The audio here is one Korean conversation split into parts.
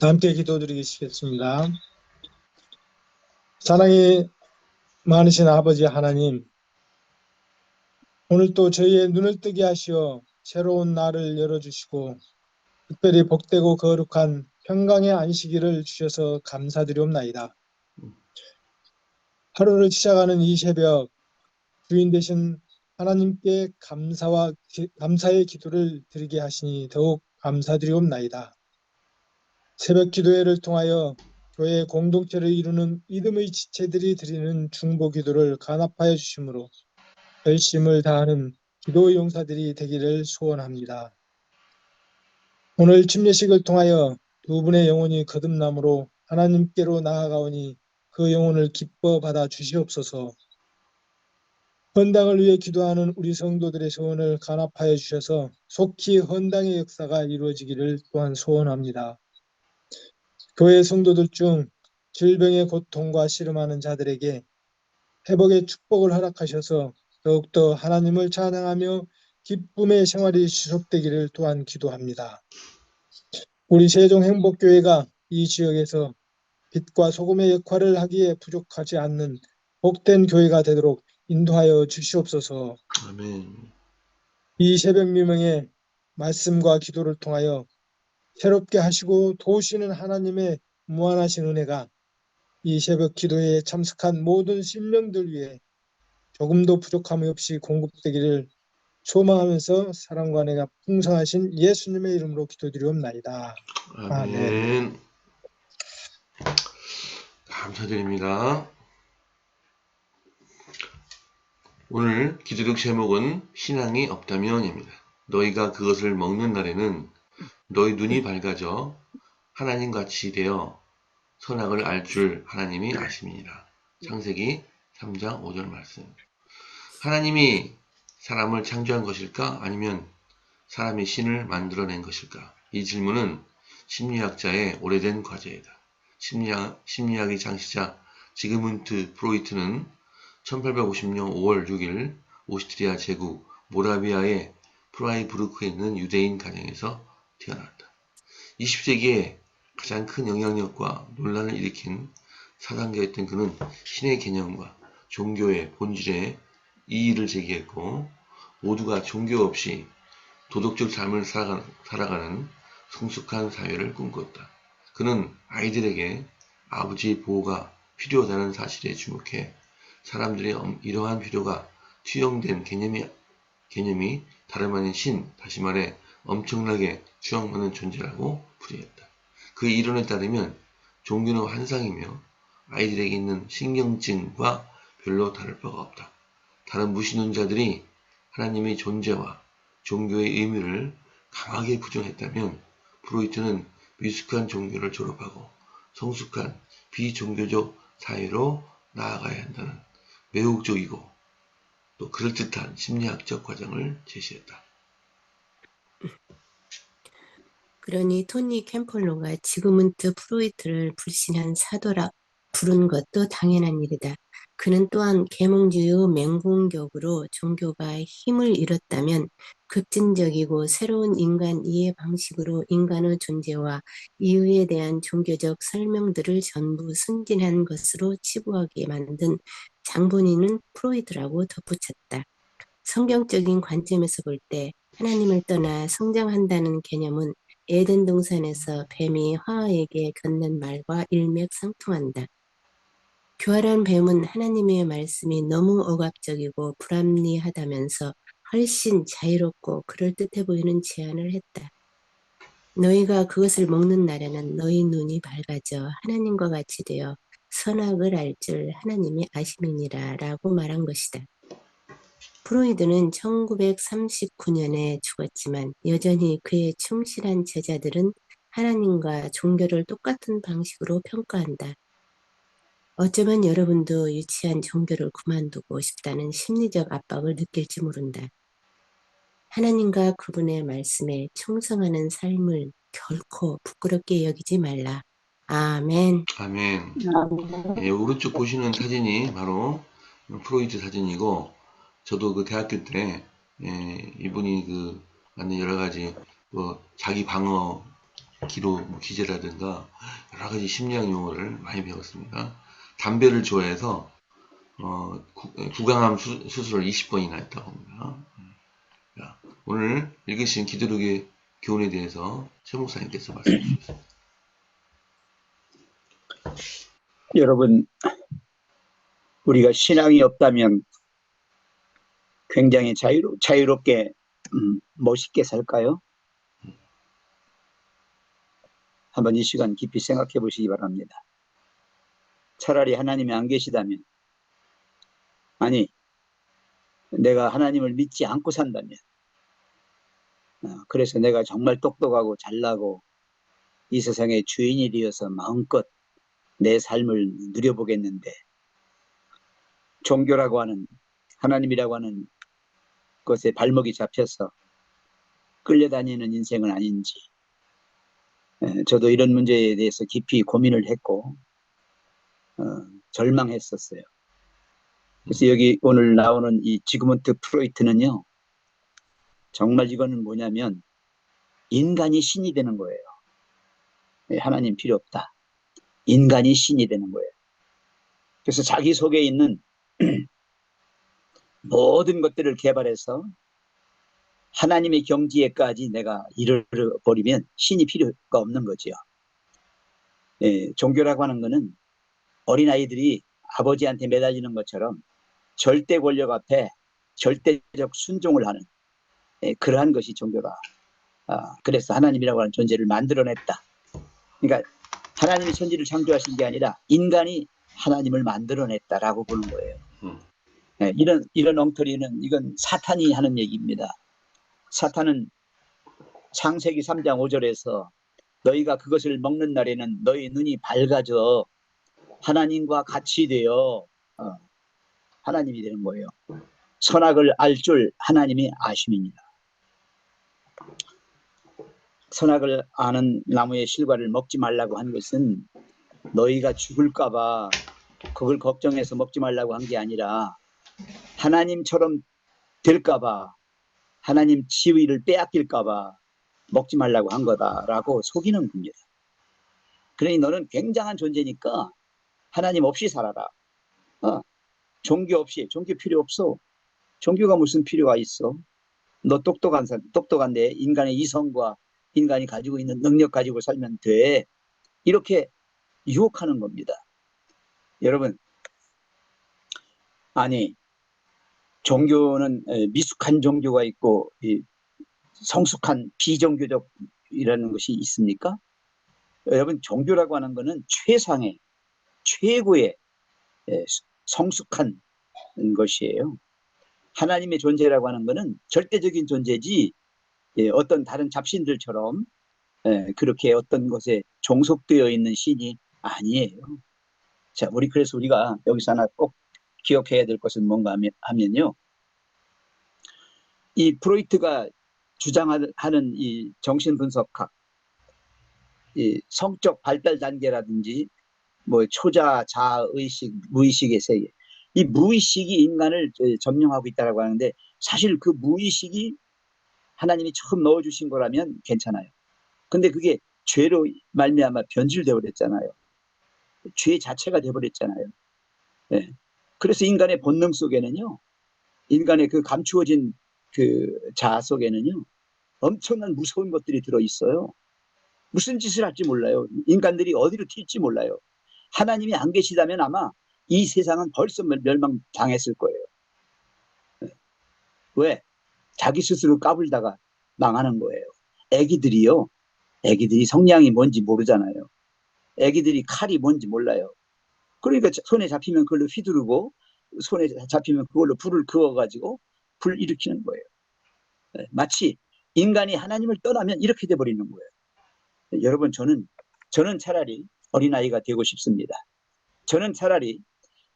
함께 기도드리겠습니다. 사랑이 많으신 아버지 하나님, 오늘 또 저희의 눈을 뜨게 하시어 새로운 날을 열어주시고 특별히 복되고 거룩한 평강의 안식일을 주셔서 감사드리옵나이다. 하루를 시작하는 이 새벽 주인 되신 하나님께 감사의 기도를 드리게 하시니 더욱 감사드리옵나이다. 새벽 기도회를 통하여 교회 공동체를 이루는 믿음의 지체들이 드리는 중보 기도를 간합하여 주심으로 열심을 다하는 기도의 용사들이 되기를 소원합니다. 오늘 침례식을 통하여 두 분의 영혼이 거듭남으로 하나님께로 나아가오니 그 영혼을 기뻐 받아 주시옵소서. 헌당을 위해 기도하는 우리 성도들의 소원을 간합하여 주셔서 속히 헌당의 역사가 이루어지기를 또한 소원합니다. 교회 성도들 중 질병의 고통과 씨름하는 자들에게 회복의 축복을 허락하셔서 더욱더 하나님을 찬양하며 기쁨의 생활이 지속되기를 또한 기도합니다. 우리 세종행복교회가 이 지역에서 빛과 소금의 역할을 하기에 부족하지 않는 복된 교회가 되도록 인도하여 주시옵소서. 아멘. 이 새벽 미명의 말씀과 기도를 통하여 새롭게 하시고 도우시는 하나님의 무한하신 은혜가 이 새벽 기도에 참석한 모든 심령들 위해 조금도 부족함이 없이 공급되기를 소망하면서 사랑과 은혜가 풍성하신 예수님의 이름으로 기도드리옵나이다. 아멘. 감사드립니다. 오늘 기도력 제목은 신앙이 없다면입니다. 너희가 그것을 먹는 날에는 너희 눈이 밝아져 하나님같이 되어 선악을 알 줄 하나님이 아심이니라. 창세기 3장 5절 말씀. 하나님이 사람을 창조한 것일까? 아니면 사람이 신을 만들어낸 것일까? 이 질문은 심리학자의 오래된 과제이다. 심리학의 창시자 지그문트 프로이트는 1850년 5월 6일 오스트리아 제국 모라비아의 프라이부르크에 있는 유대인 가정에서 태어났다. 20세기에 가장 큰 영향력과 논란을 일으킨 사상가였던 그는 신의 개념과 종교의 본질에 이의를 제기했고 모두가 종교 없이 도덕적 삶을 살아가는 성숙한 사회를 꿈꿨다. 그는 아이들에게 아버지의 보호가 필요하다는 사실에 주목해 사람들의 이러한 필요가 투영된 개념이 다름 아닌 신, 다시 말해 엄청나게 추앙받는 존재라고 풀이했다. 그의 이론에 따르면 종교는 환상이며 아이들에게 있는 신경증과 별로 다를 바가 없다. 다른 무신론자들이 하나님의 존재와 종교의 의미를 강하게 부정했다면 프로이트는 미숙한 종교를 졸업하고 성숙한 비종교적 사회로 나아가야 한다는 매혹적이고 또 그럴듯한 심리학적 과정을 제시했다. 그러니 토니 캠펄로가 지그문트 프로이트를 불신한 사도라 부른 것도 당연한 일이다. 그는 또한 계몽주의 맹공격으로 종교가 힘을 잃었다면 급진적이고 새로운 인간 이해 방식으로 인간의 존재와 이유에 대한 종교적 설명들을 전부 승진한 것으로 치부하게 만든 장본인은 프로이트라고 덧붙였다. 성경적인 관점에서 볼 때 하나님을 떠나 성장한다는 개념은 에덴 동산에서 뱀이 화와에게 건넨 말과 일맥상통한다. 교활한 뱀은 하나님의 말씀이 너무 억압적이고 불합리하다면서 훨씬 자유롭고 그럴듯해 보이는 제안을 했다. 너희가 그것을 먹는 날에는 너희 눈이 밝아져 하나님과 같이 되어 선악을 알 줄 하나님이 아심이니라 라고 말한 것이다. 프로이드는 1939년에 죽었지만 여전히 그의 충실한 제자들은 하나님과 종교를 똑같은 방식으로 평가한다. 어쩌면 여러분도 유치한 종교를 그만두고 싶다는 심리적 압박을 느낄지 모른다. 하나님과 그분의 말씀에 충성하는 삶을 결코 부끄럽게 여기지 말라. 아멘. 아멘. 예, 오른쪽 보시는 사진이 바로 프로이트 사진이고, 저도 그 대학교 때, 이분이 그 만든 여러 가지 뭐 자기 방어 기록 뭐 기제라든가 여러 가지 심리학 용어를 많이 배웠습니다. 담배를 좋아해서 구강암 수술을 20번이나 했다고 합니다. 자, 오늘 읽으신 기도록의 교훈에 대해서 최 목사님께서 말씀해 주셨습니다. 여러분, 우리가 신앙이 없다면 굉장히 자유롭게 멋있게 살까요? 한번 이 시간 깊이 생각해 보시기 바랍니다. 차라리 하나님이 안 계시다면, 아니 내가 하나님을 믿지 않고 산다면, 그래서 내가 정말 똑똑하고 잘나고 이 세상의 주인이 되어서 마음껏 내 삶을 누려보겠는데, 종교라고 하는, 하나님이라고 하는 것에 발목이 잡혀서 끌려다니는 인생은 아닌지, 저도 이런 문제에 대해서 깊이 고민을 했고 절망했었어요. 그래서 여기 오늘 나오는 이 지그문트 프로이트는요, 정말 이거는 뭐냐면 인간이 신이 되는 거예요. 하나님 필요 없다. 인간이 신이 되는 거예요. 그래서 자기 속에 있는 모든 것들을 개발해서 하나님의 경지에까지 내가 이르러버리면 신이 필요가 없는 거죠. 종교라고 하는 거는 어린아이들이 아버지한테 매달리는 것처럼 절대 권력 앞에 절대적 순종을 하는 그러한 것이 종교다. 그래서 하나님이라고 하는 존재를 만들어냈다. 그러니까 하나님이 천지를 창조하신 게 아니라 인간이 하나님을 만들어냈다라고 보는 거예요. 이런 엉터리는 이건 사탄이 하는 얘기입니다. 사탄은 창세기 3장 5절에서 너희가 그것을 먹는 날에는 너희 눈이 밝아져 하나님과 같이 되어 하나님이 되는 거예요. 선악을 알 줄 하나님이 아심입니다. 선악을 아는 나무의 실과를 먹지 말라고 한 것은 너희가 죽을까 봐 그걸 걱정해서 먹지 말라고 한 게 아니라 하나님처럼 될까 봐, 하나님 지위를 빼앗길까 봐 먹지 말라고 한 거다라고 속이는 겁니다. 그러니 너는 굉장한 존재니까 하나님 없이 살아라. 종교 없이, 종교 필요 없어. 종교가 무슨 필요가 있어? 너 똑똑한데 인간의 이성과 인간이 가지고 있는 능력 가지고 살면 돼. 이렇게 유혹하는 겁니다. 여러분, 아니 종교는 미숙한 종교가 있고 성숙한 비종교적이라는 것이 있습니까? 여러분, 종교라고 하는 것은 최상의 최고의 성숙한 것이에요. 하나님의 존재라고 하는 것은 절대적인 존재지 어떤 다른 잡신들처럼 그렇게 어떤 것에 종속되어 있는 신이 아니에요. 자, 그래서 우리가 여기서 하나 꼭 기억해야 될 것은 뭔가 하면요, 이 프로이트가 주장하는 이 정신분석학, 이 성적 발달 단계라든지 뭐 초자, 자의식, 무의식의 세계, 이 무의식이 인간을 점령하고 있다고 하는데, 사실 그 무의식이 하나님이 처음 넣어주신 거라면 괜찮아요. 근데 그게 죄로 말미암아 변질되어 버렸잖아요. 죄 자체가 되어버렸잖아요. 그래서 인간의 본능 속에는요, 인간의 그 감추어진 그 자아 속에는요, 엄청난 무서운 것들이 들어있어요. 무슨 짓을 할지 몰라요. 인간들이 어디로 튈지 몰라요. 하나님이 안 계시다면 아마 이 세상은 벌써 멸망당했을 거예요. 왜? 자기 스스로 까불다가 망하는 거예요. 애기들이 성냥이 뭔지 모르잖아요. 애기들이 칼이 뭔지 몰라요. 그러니까 손에 잡히면 그걸로 휘두르고, 손에 잡히면 그걸로 불을 그어가지고 불일으키는 거예요. 마치 인간이 하나님을 떠나면 이렇게 돼버리는 거예요. 여러분, 저는 차라리 어린아이가 되고 싶습니다. 저는 차라리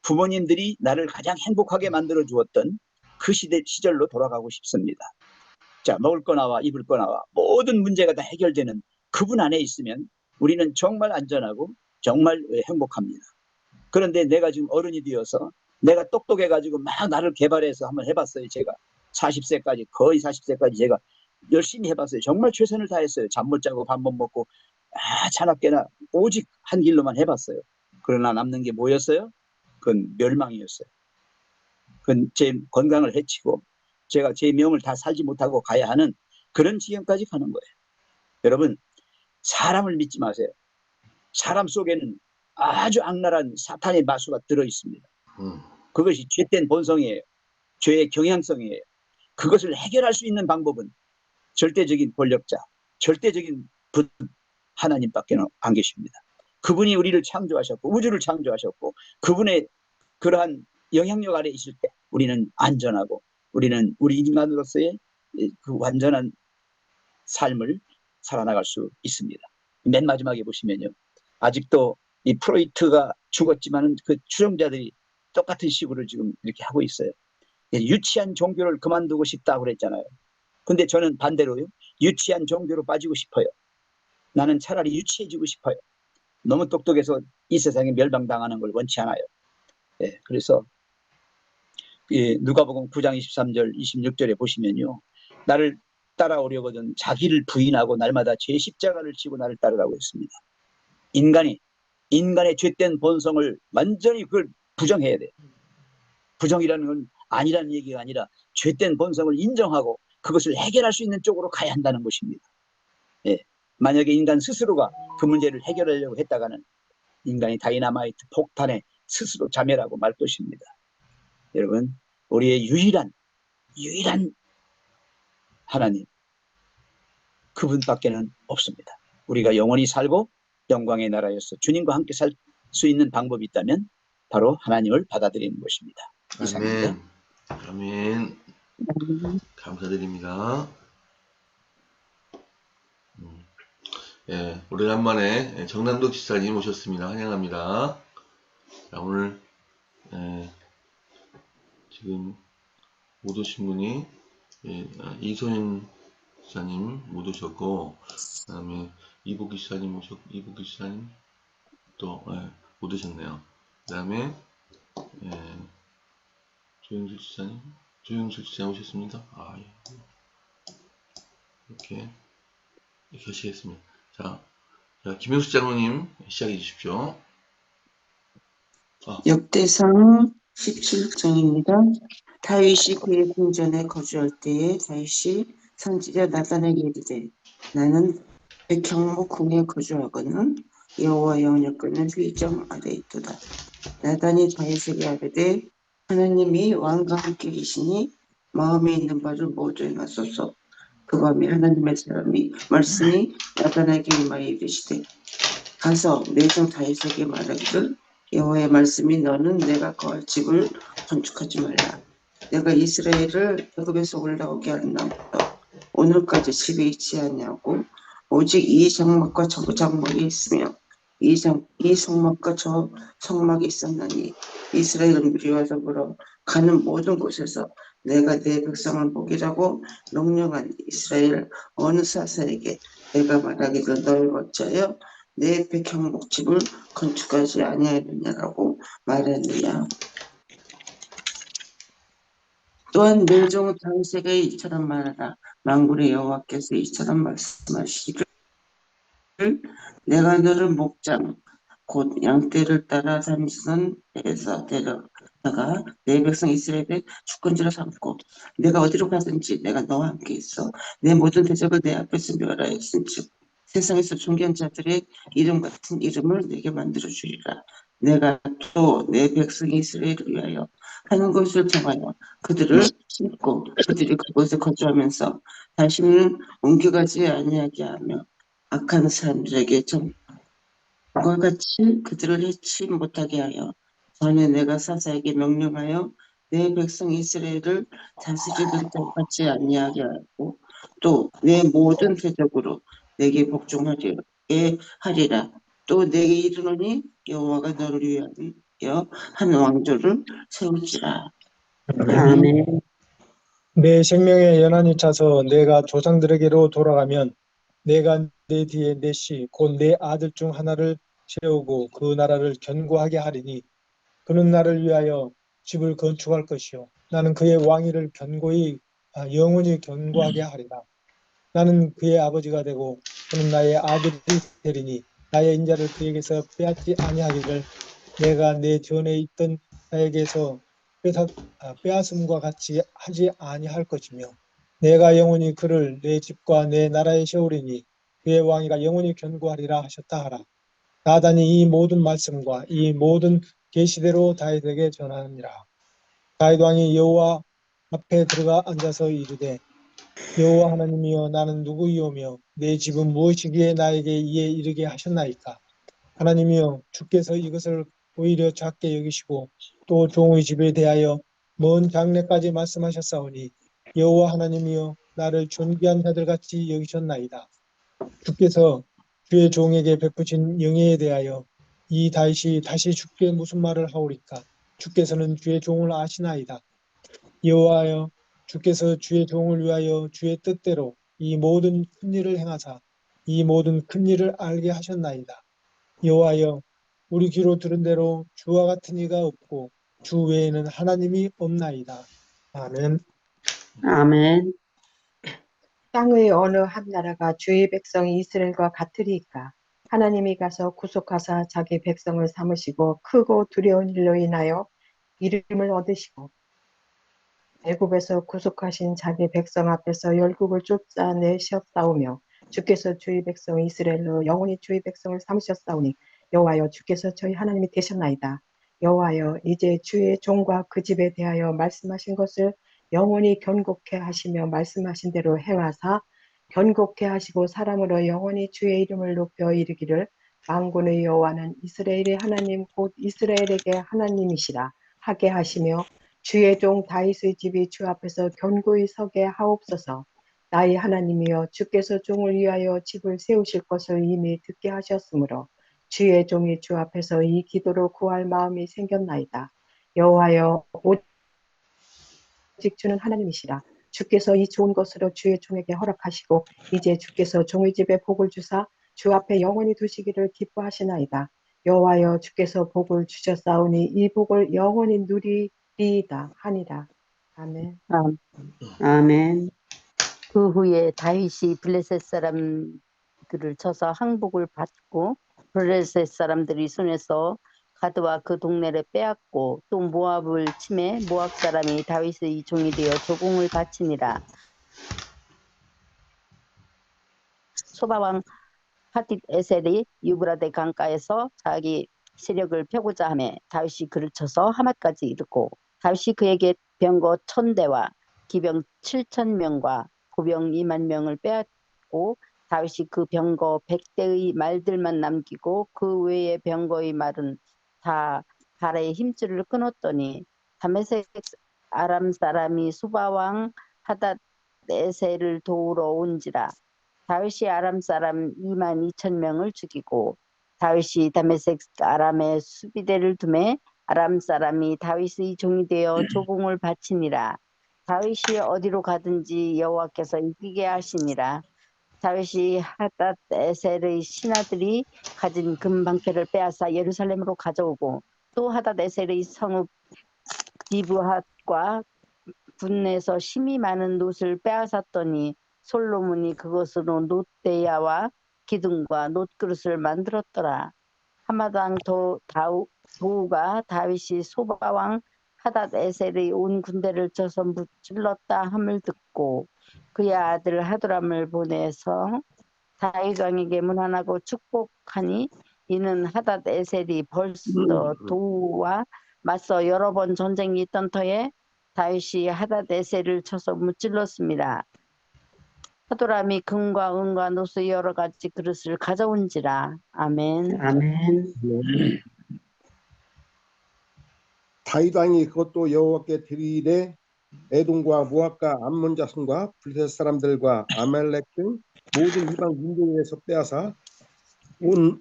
부모님들이 나를 가장 행복하게 만들어 주었던 그 시절로 돌아가고 싶습니다. 자, 먹을 거 나와 입을 거 나와 모든 문제가 다 해결되는 그분 안에 있으면 우리는 정말 안전하고 정말 행복합니다. 그런데 내가 지금 어른이 되어서 내가 똑똑해가지고 막 나를 개발해서 한번 해봤어요. 제가 40세까지 거의 40세까지 제가 열심히 해봤어요. 정말 최선을 다했어요. 잠 못 자고 밥 못 먹고 차납게나 오직 한 길로만 해봤어요. 그러나 남는 게 뭐였어요? 그건 멸망이었어요. 그건 제 건강을 해치고 제가 제 명을 다 살지 못하고 가야 하는 그런 지경까지 가는 거예요. 여러분, 사람을 믿지 마세요. 사람 속에는 아주 악랄한 사탄의 마수가 들어있습니다. 그것이 죄된 본성이에요. 죄의 경향성이에요. 그것을 해결할 수 있는 방법은 절대적인 권력자, 절대적인 분 하나님밖에 안 계십니다. 그분이 우리를 창조하셨고 우주를 창조하셨고 그분의 그러한 영향력 아래 있을 때 우리는 안전하고 우리는 우리 인간으로서의 그 완전한 삶을 살아나갈 수 있습니다. 맨 마지막에 보시면요. 아직도 이 프로이트가 죽었지만 그 추종자들이 똑같은 식으로 지금 이렇게 하고 있어요. 유치한 종교를 그만두고 싶다고 그랬잖아요. 근데 저는 반대로요. 유치한 종교로 빠지고 싶어요. 나는 차라리 유치해지고 싶어요. 너무 똑똑해서 이 세상에 멸망당하는 걸 원치 않아요. 그래서 누가복음 9장 23절 26절에 보시면요. 나를 따라오려거든 자기를 부인하고 날마다 제 십자가를 지고 나를 따르라고 했습니다. 인간의 죄된 본성을 완전히 그걸 부정해야 돼요. 부정이라는 건 아니라는 얘기가 아니라 죄된 본성을 인정하고 그것을 해결할 수 있는 쪽으로 가야 한다는 것입니다. 만약에 인간 스스로가 그 문제를 해결하려고 했다가는 인간이 다이나마이트 폭탄에 스스로 자멸하고 말 것입니다. 여러분, 우리의 유일한 하나님, 그분밖에는 없습니다. 우리가 영원히 살고 영광의 나라에서 주님과 함께 살 수 있는 방법이 있다면 바로 하나님을 받아들이는 것입니다. 이상입니다. 아멘. 감사드립니다. 오래간만에 정남도 지사님 오셨습니다. 환영합니다. 자, 오늘 지금 못 오신 분이 이소연 지사님 못 오셨고, 그 다음에 이복기 지사님 이복기 지사님 또 못 오셨네요. 그 다음에 조영실 지사님 오셨습니다. 이렇게 하시겠습니다. 자, 김영수 장로님 시작해 주십시오. 역대상 17장입니다. 다윗이 그의 궁전에 거주할 때에 다윗이 선지자 나단에게 이르되 나는 백향목 궁에 거주하거늘 여호와의 언약궤는 휘장 아래 있도다. 나단이 다윗에게 아뢰되 하나님이 왕과 함께 계시니 마음에 있는 바를 모두 행하소서. 그 밤에 하나님의 말씀이 나단에게 임하여 이르시되 가서 내 종 다윗에게 말하기를 여호와의 말씀이 너는 내가 거할 집을 건축하지 말라. 내가 이스라엘을 애굽에서 올라오게 하는 날부터 오늘까지 집에 있지 아니하고 오직 이 장막과 저 장막이 있으며 이 성막과 저 성막이 있었나니 이스라엘은 무리와 더불어 가는 모든 곳에서 내가 내 백성을 먹이라고 명령한 이스라엘 어느 사사에게 내가 말하기를 너희 어찌하여 내 백향목 집을 건축하지 아니하느냐라고 말하느냐. 또한 내 종 다윗에게 이처럼 말하라. 만군의 여호와께서 이처럼 말씀하시기를 내가 너를 목장 곧 양떼를 따라 다니던 데에서 데려다가 내 백성 이스라엘의 주권지로 삼고 내가 어디로 가든지 내가 너와 함께 있어 내 모든 대적을 내 앞에서 멸하였은즉 세상에서 존귀한 자들의 이름 같은 이름을 내게 만들어 주리라. 내가 또 내 백성 이스라엘을 위하여 하는 것을 정하여 그들을 심고 그들이 그곳에 거주하면서 다시는 옮겨가지 아니하게 하며 악한 사람들에게 정과 같이 그들을 해치 못하게 하여 전에 내가 사사에게 명령하여 내 백성 이스라엘을 다스리던 똑같이 아니하게 하고 또 내 모든 대적으로 내게 복종하게 하리라. 또 내게 이르노니 여호와가 너를 위하여 한 왕조를 세울지라. 아멘. 내 생명의 연한이 차서 내가 조상들에게로 돌아가면 내가 내 뒤에 내 씨 곧 내 아들 중 하나를 세우고 그 나라를 견고하게 하리니 그는 나를 위하여 집을 건축할 것이요 나는 그의 왕위를 영원히 견고하게 하리라. 나는 그의 아버지가 되고 그는 나의 아들이 되리니 나의 인자를 그에게서 빼앗지 아니하기를 내가 내 전에 있던 나에게서 빼앗음과 같이 하지 아니할 것이며 내가 영원히 그를 내 집과 내 나라에 세우리니 그의 왕위가 영원히 견고하리라 하셨다 하라. 나단이 이 모든 말씀과 이 모든 계시대로 다윗에게 전하니라. 다윗 왕이 여호와 앞에 들어가 앉아서 이르되 여호와 하나님이여 나는 누구이오며 내 집은 무엇이기에 나에게 이에 이르게 하셨나이까. 하나님이여 주께서 이것을 오히려 작게 여기시고 또 종의 집에 대하여 먼 장래까지 말씀하셨사오니 여호와 하나님이여 나를 존귀한 자들같이 여기셨나이다. 주께서 주의 종에게 베푸신 영예에 대하여 이 다윗이 다시 주께 무슨 말을 하오리까. 주께서는 주의 종을 아시나이다. 여호와여 주께서 주의 종을 위하여 주의 뜻대로 이 모든 큰 일을 행하사 이 모든 큰 일을 알게 하셨나이다. 여호와여 우리 귀로 들은 대로 주와 같은 이가 없고 주 외에는 하나님이 없나이다. 아멘. 아멘. 땅의 어느 한 나라가 주의 백성 이스라엘과 같으리이까. 하나님이 가서 구속하사 자기 백성을 삼으시고 크고 두려운 일로 인하여 이름을 얻으시고 애굽에서 구속하신 자기 백성 앞에서 열국을 쫓아내셨사오며 주께서 주의 백성 이스라엘로 영원히 주의 백성을 삼으셨사오니 여호와여 주께서 저희 하나님이 되셨나이다. 여호와여 이제 주의 종과 그 집에 대하여 말씀하신 것을 영원히 견고케 하시며 말씀하신 대로 행하사 견고케 하시고 사람으로 영원히 주의 이름을 높여 이르기를 만군의 여호와는 이스라엘의 하나님 곧 이스라엘에게 하나님이시라 하게 하시며 주의 종 다윗의 집이 주 앞에서 견고히 서게 하옵소서. 나의 하나님이여 주께서 종을 위하여 집을 세우실 것을 이미 듣게 하셨으므로 주의 종이 주 앞에서 이 기도로 구할 마음이 생겼나이다. 여호와여 오직 주는 하나님이시라. 주께서 이 좋은 것으로 주의 종에게 허락하시고 이제 주께서 종의 집에 복을 주사 주 앞에 영원히 두시기를 기뻐하시나이다. 여호와여 주께서 복을 주셨사오니 이 복을 영원히 누리리이다 하니라. 아멘. 아멘. 그 후에 다윗이 블레셋 사람들을 쳐서 항복을 받고 블레셋 사람들이 손에서 가드와 그 동네를 빼앗고 또 모압을 침해 모압 사람이 다윗의 종이 되어 조공을 바치니라. 소바왕 하딧 에셀이 유브라데 강가에서 자기 세력을 펴고자 하며 다윗이 그를 쳐서 하맛까지 이르고 다윗이 그에게 병거 1000대와 기병 7000명과 보병 20,000명을 빼앗고 다윗이 그 병거 100대의 말들만 남기고 그 외의 병거의 말은 다 발에 힘줄을 끊었더니 다메섹 아람 사람이 소바왕 하닷 에셀을 도우러 온지라. 다윗이 아람 사람 22,000명을 죽이고 다윗이 다메섹 아람에 수비대를 두매 아람 사람이 다윗의 종이 되어 조공을 바치니라. 다윗이 어디로 가든지 여호와께서 이기게 하시니라. 다윗이 하닷 에셀의 신하들이 가진 금방패를 빼앗아 예루살렘으로 가져오고 또 하닷 에셀의 성읍 디브핫과 군내에서 심이 많은 놋을 빼앗았더니 솔로몬이 그것으로 놋대야와 기둥과 놋그릇을 만들었더라. 하마당 도우가 다윗이 소바왕 하닷 에셀의 온 군대를 쳐서 무찔렀다 함을 듣고 그의 아들 하도람을 보내서 다윗 왕에게 문안하고 축복하니 이는 하닷 에셀이 벌써 도우와 맞서 여러 번 전쟁이 있던 터에 다윗이 하닷 에셀을 쳐서 무찔렀습니다. 하도람이 금과 은과 노스 여러 가지 그릇을 가져온지라. 아멘. 아멘. 다윗 왕이 그것도 여호와께 드리되 에돔과 모압과 암몬 자손과 블레셋 사람들과 아말렉 등 모든 이방 민족에서 빼앗아 온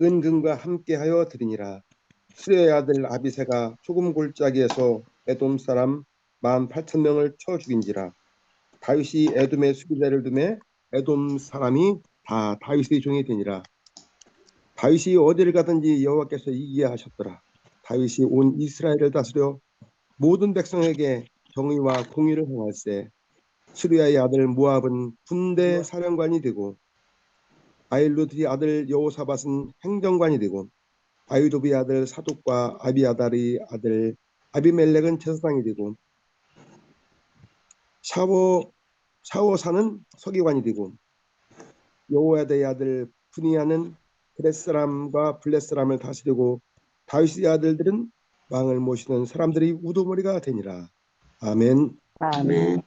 은금과 함께하여 드리니라. 수레의 아들 아비새가 소금 골짜기에서 에돔 사람 18,000명을 쳐 죽인지라. 다윗이 에돔의 수비대를 두매 에돔 사람이 다 다윗의 종이 되니라. 다윗이 어디를 가든지 여호와께서 이기게 하셨더라. 다윗이 온 이스라엘을 다스려 모든 백성에게 정의와 공의를 행할세. 수리아의 아들 모압은 군대 사령관이 되고 아일루드의 아들 여호사밧은 행정관이 되고 아유도비의 아들 사독과 아비아달의 아들 아비멜렉은 제사장이 되고 샤워사는 서기관이 되고 여호야다의 아들 분이야는 그렛 사람과 블렛 사람을 다스리고 다윗의 아들들은 왕을 모시는 사람들이 우두머리가 되니라. 아멘. 아멘.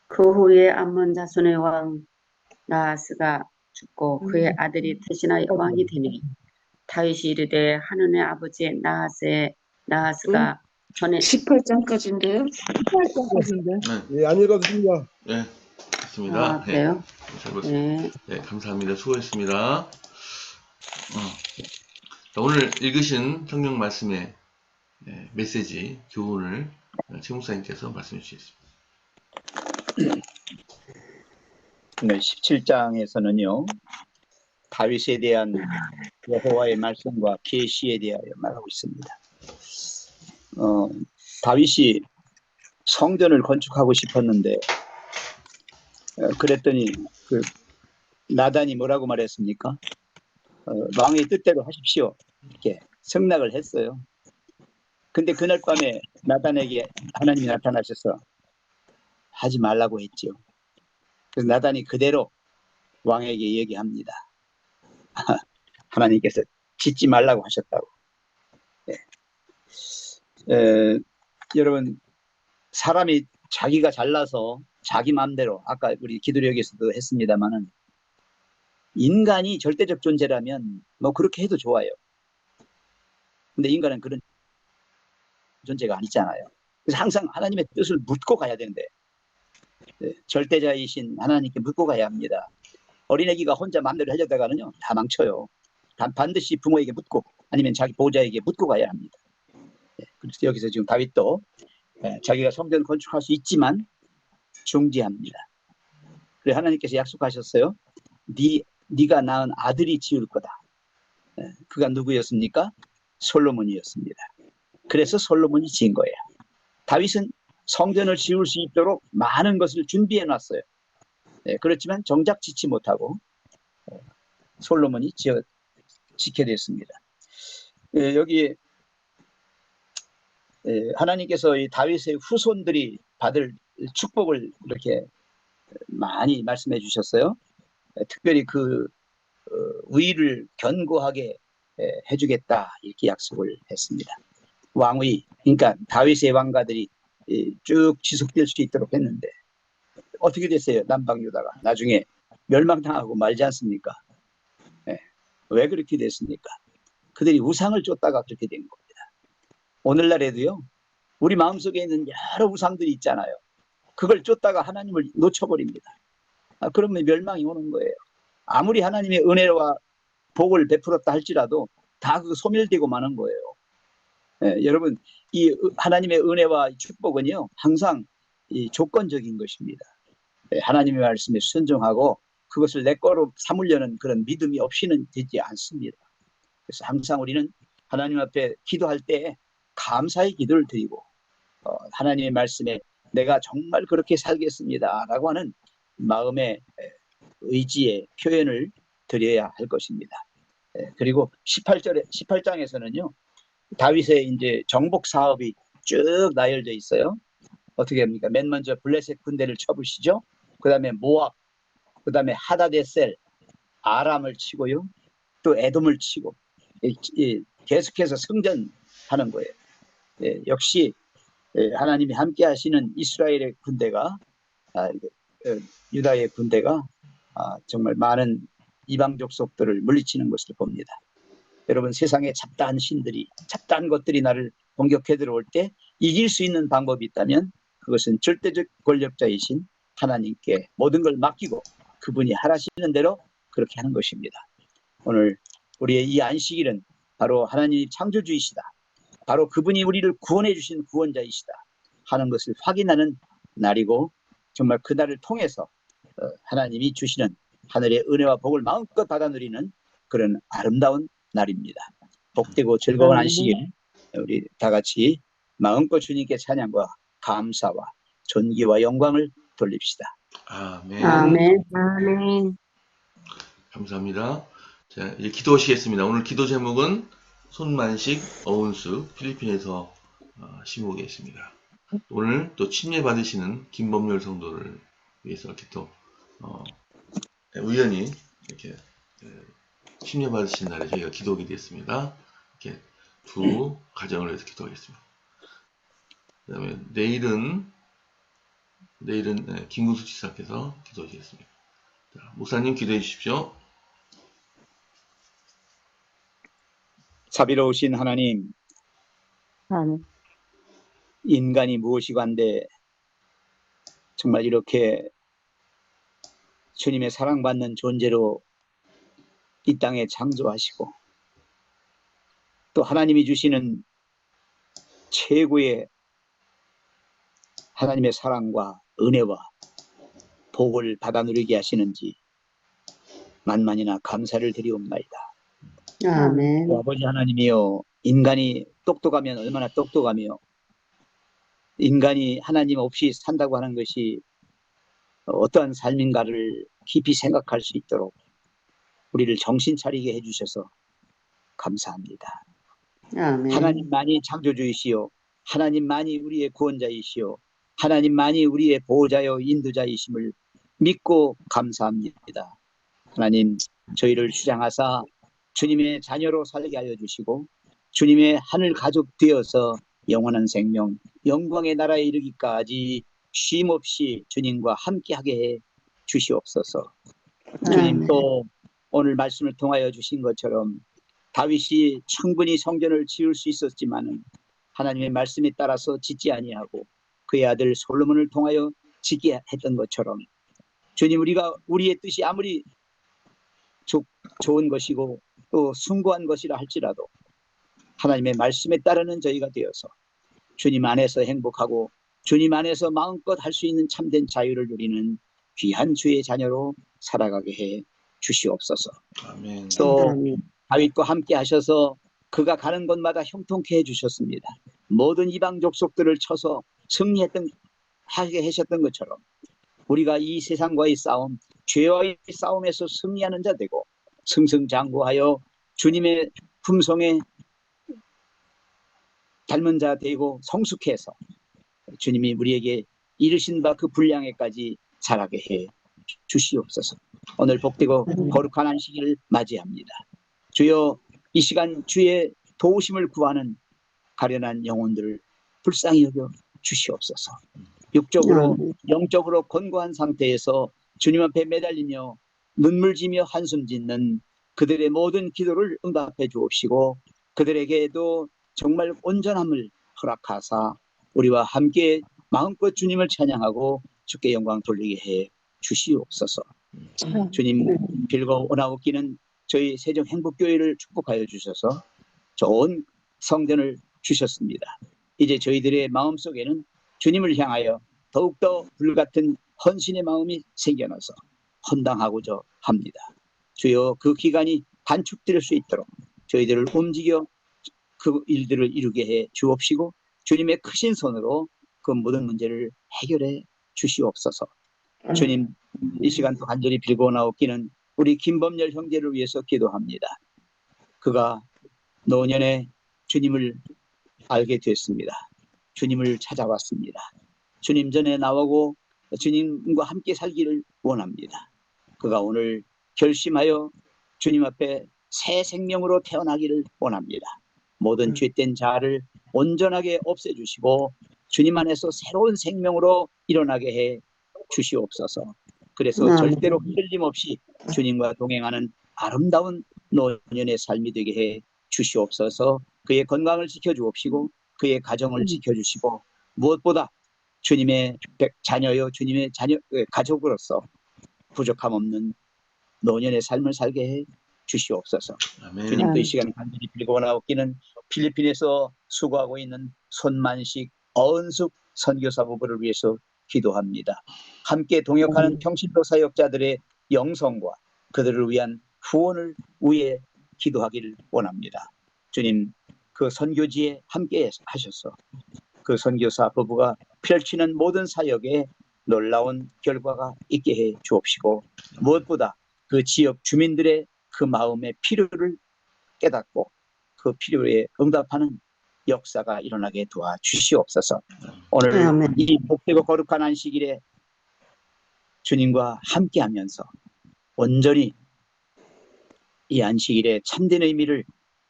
그 후에 암몬 자손의 왕 나하스가 죽고 그의 아들이 대신하여 왕이 되니 다윗이 이르되 하느님의 아버지 나하스가 전에 18장까지인데요. 네, 예, 안 읽어드립니다. 네, 좋습니다. 네, 그래요? 잘 봤습니다. 네. 네, 감사합니다. 수고했습니다. 자, 오늘 읽으신 성경 말씀의 메시지, 교훈을 최 목사님께서 말씀해 주시겠습니다. 네, 17장에서는요. 다윗에 대한 여호와의 말씀과 계시에 대하여 말하고 있습니다. 다윗이 성전을 건축하고 싶었는데 그랬더니 그 나단이 뭐라고 말했습니까? 왕의 뜻대로 하십시오. 이렇게 승낙을 했어요. 근데 그날 밤에 나단에게 하나님이 나타나셔서 하지 말라고 했죠. 그래서 나단이 그대로 왕에게 얘기합니다. 하나님께서 짓지 말라고 하셨다고. 여러분, 사람이 자기가 잘나서 자기 마음대로, 아까 우리 기도력에서도 했습니다만은, 인간이 절대적 존재라면 뭐 그렇게 해도 좋아요. 근데 인간은 그런 존재가 아니잖아요. 그래서 항상 하나님의 뜻을 묻고 가야 되는데, 절대자이신 하나님께 묻고 가야 합니다. 어린애기가 혼자 마음대로 하려다가는요, 다 망쳐요. 반드시 부모에게 묻고 아니면 자기 보호자에게 묻고 가야 합니다. 그래서 여기서 지금 다윗도 자기가 성전을 건축할 수 있지만 중지합니다. 그래서 하나님께서 약속하셨어요. 네가 낳은 아들이 지을 거다. 그가 누구였습니까? 솔로몬이었습니다. 그래서 솔로몬이 지은 거예요. 다윗은 성전을 지을 수 있도록 많은 것을 준비해 놨어요. 그렇지만 정작 짓지 못하고 솔로몬이 짓게 됐습니다. 여기 하나님께서 이 다윗의 후손들이 받을 축복을 이렇게 많이 말씀해 주셨어요. 특별히 그 위를 견고하게 해주겠다 이렇게 약속을 했습니다. 왕위, 그러니까 다윗의 왕가들이 쭉 지속될 수 있도록 했는데 어떻게 됐어요? 남방 유다가 나중에 멸망당하고 말지 않습니까? 왜 그렇게 됐습니까? 그들이 우상을 쫓다가 그렇게 된 겁니다. 오늘날에도요, 우리 마음속에 있는 여러 우상들이 있잖아요. 그걸 쫓다가 하나님을 놓쳐버립니다. 그러면 멸망이 오는 거예요. 아무리 하나님의 은혜와 복을 베풀었다 할지라도 다 그 소멸되고 마는 거예요. 여러분, 이 하나님의 은혜와 축복은요, 항상 이 조건적인 것입니다. 하나님의 말씀에 순종하고 그것을 내 거로 삼으려는 그런 믿음이 없이는 되지 않습니다. 그래서 항상 우리는 하나님 앞에 기도할 때 감사의 기도를 드리고 하나님의 말씀에 내가 정말 그렇게 살겠습니다 라고 하는 마음의 의지의 표현을 드려야 할 것입니다. 그리고 18장에서는요, 다윗의 이제 정복 사업이 쭉 나열되어 있어요. 어떻게 합니까? 맨 먼저 블레셋 군대를 쳐부시죠. 그 다음에 모압, 그 다음에 하다데셀, 아람을 치고요. 또 에돔을 치고 계속해서 승전하는 거예요. 역시 하나님이 함께 하시는 이스라엘의 군대가 유다의 군대가 정말 많은 이방 족속들을 물리치는 것을 봅니다. 여러분, 세상에 잡다한 신들이, 잡다한 것들이 나를 공격해 들어올 때 이길 수 있는 방법이 있다면 그것은 절대적 권력자이신 하나님께 모든 걸 맡기고 그분이 하라시는 대로 그렇게 하는 것입니다. 오늘 우리의 이 안식일은 바로 하나님이 창조주이시다, 바로 그분이 우리를 구원해 주신 구원자이시다 하는 것을 확인하는 날이고, 정말 그날을 통해서 하나님이 주시는 하늘의 은혜와 복을 마음껏 받아 누리는 그런 아름다운 날입니다. 복되고 즐거운 안식일, 우리 다 같이 마음껏 주님께 찬양과 감사와 존귀와 영광을 돌립시다. 아멘. 아멘. 아멘. 감사합니다. 자, 이제 기도하시겠습니다. 오늘 기도 제목은 손만식, 어운수, 필리핀에서 심고 계십니다. 오늘 또 침례 받으시는 김범열 성도를 위해서 이렇게 또 우연히 이렇게 침례 받으신 날에 저희가 기도하게 됐습니다. 이렇게 두 가정을 위해서 기도하겠습니다. 그다음에 내일은 김근수 지사께서 기도하시겠습니다. 자, 목사님 기도해 주십시오. 자비로우신 하나님, 아멘. 인간이 무엇이간데 정말 이렇게 주님의 사랑받는 존재로 이 땅에 창조하시고, 또 하나님이 주시는 최고의 하나님의 사랑과 은혜와 복을 받아 누리게 하시는지 만만이나 감사를 드리옵나이다. 아멘. 아버지 하나님이여, 인간이 똑똑하면 얼마나 똑똑하며 인간이 하나님 없이 산다고 하는 것이 어떠한 삶인가를 깊이 생각할 수 있도록 우리를 정신 차리게 해주셔서 감사합니다. 아멘. 하나님만이 창조주이시오, 하나님만이 우리의 구원자이시오, 하나님만이 우리의 보호자여 인도자이심을 믿고 감사합니다. 하나님, 저희를 주장하사 주님의 자녀로 살게 하여 주시고 주님의 하늘 가족 되어서 영원한 생명, 영광의 나라에 이르기까지 쉼없이 주님과 함께하게 해 주시옵소서. 주님, 또 오늘 말씀을 통하여 주신 것처럼 다윗이 충분히 성전을 지을 수 있었지만은 하나님의 말씀에 따라서 짓지 아니하고 그의 아들 솔로몬을 통하여 짓게 했던 것처럼, 주님, 우리의 뜻이 아무리 좋은 것이고 또 숭고한 것이라 할지라도 하나님의 말씀에 따르는 저희가 되어서 주님 안에서 행복하고 주님 안에서 마음껏 할 수 있는 참된 자유를 누리는 귀한 주의 자녀로 살아가게 해 주시옵소서. 아멘. 또 아멘. 다윗과 함께 하셔서 그가 가는 곳마다 형통케 해주셨습니다. 모든 이방 족속들을 쳐서 하게 하셨던 것처럼 우리가 이 세상과의 싸움, 죄와의 싸움에서 승리하는 자 되고 승승장구하여 주님의 품성에 닮은 자 되고 성숙해서 주님이 우리에게 이르신 바 그 분량에까지 자라게 해 주시옵소서. 오늘 복되고 거룩한 안식일을 맞이합니다. 주여, 이 시간 주의 도우심을 구하는 가련한 영혼들을 불쌍히 여겨 주시옵소서. 육적으로 영적으로 권고한 상태에서 주님 앞에 매달리며 눈물 지며 한숨 짓는 그들의 모든 기도를 응답해 주옵시고 그들에게도 정말 온전함을 허락하사 우리와 함께 마음껏 주님을 찬양하고 주께 영광 돌리게 해 주시옵소서. 주님, 빌고 오나웃기는 저희 세종 행복교회를 축복하여 주셔서 좋은 성전을 주셨습니다. 이제 저희들의 마음속에는 주님을 향하여 더욱더 불같은 헌신의 마음이 생겨나서 헌당하고자 합니다. 주여, 그 기간이 단축될 수 있도록 저희들을 움직여 그 일들을 이루게 해 주옵시고 주님의 크신 손으로 그 모든 문제를 해결해 주시옵소서. 주님, 이 시간도 간절히 빌고 나오기는 우리 김범열 형제를 위해서 기도합니다. 그가 노년에 주님을 알게 됐습니다. 주님을 찾아왔습니다. 주님 전에 나오고 주님과 함께 살기를 원합니다. 그가 오늘 결심하여 주님 앞에 새 생명으로 태어나기를 원합니다. 모든 죄된 자아를 온전하게 없애주시고 주님 안에서 새로운 생명으로 일어나게 해 주시옵소서. 그래서 절대로 흔들림 없이 주님과 동행하는 아름다운 노년의 삶이 되게 해 주시옵소서. 그의 건강을 지켜주옵시고 그의 가정을 지켜주시고 무엇보다 주님의 자녀요 주님의 자녀 가족으로서 부족함 없는 노년의 삶을 살게 해 주시옵소서. 아멘. 주님 또 이 시간에 간절히 빌고 나옵기는 필리핀에서 수고하고 있는 손만식 어은숙 선교사 부부를 위해서 기도합니다. 함께 동역하는 평신도 사역자들의 영성과 그들을 위한 후원을 위해 기도하기를 원합니다. 주님 그 선교지에 함께 하셔서 그 선교사 부부가 펼치는 모든 사역에 놀라운 결과가 있게 해 주옵시고 무엇보다 그 지역 주민들의 그 마음의 필요를 깨닫고 그 필요에 응답하는 역사가 일어나게 도와주시옵소서. 오늘 아멘. 이 복되고 거룩한 안식일에 주님과 함께하면서 온전히 이 안식일의 참된 의미를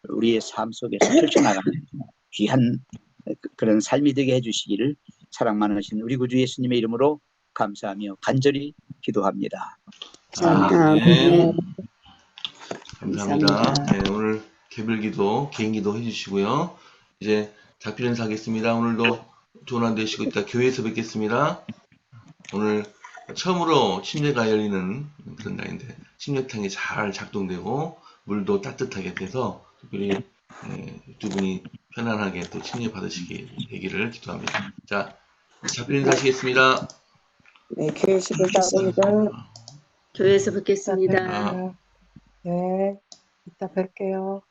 우리의 삶 속에서 펼쳐나가는 귀한 그런 삶이 되게 해주시기를 사랑 많으신 우리 구주 예수님의 이름으로 감사하며 간절히 기도합니다. 아멘. 감사합니다. 감사합니다. 네, 오늘 개별기도, 개인기도 해주시고요. 이제 작별 인사하겠습니다. 오늘도 좋은 하루 되시고 이따 교회에서 뵙겠습니다. 오늘 처음으로 침례가 열리는 그런 날인데 침례탕이 잘 작동되고 물도 따뜻하게 돼서 특별히 두 분이 편안하게 또 침례 받으시기 되기를 기도합니다. 자, 작별 인사하시겠습니다. 네, 교회에서 뵙겠습니다. 교회에서 뵙겠습니다. 아. 네, 이따 뵐게요.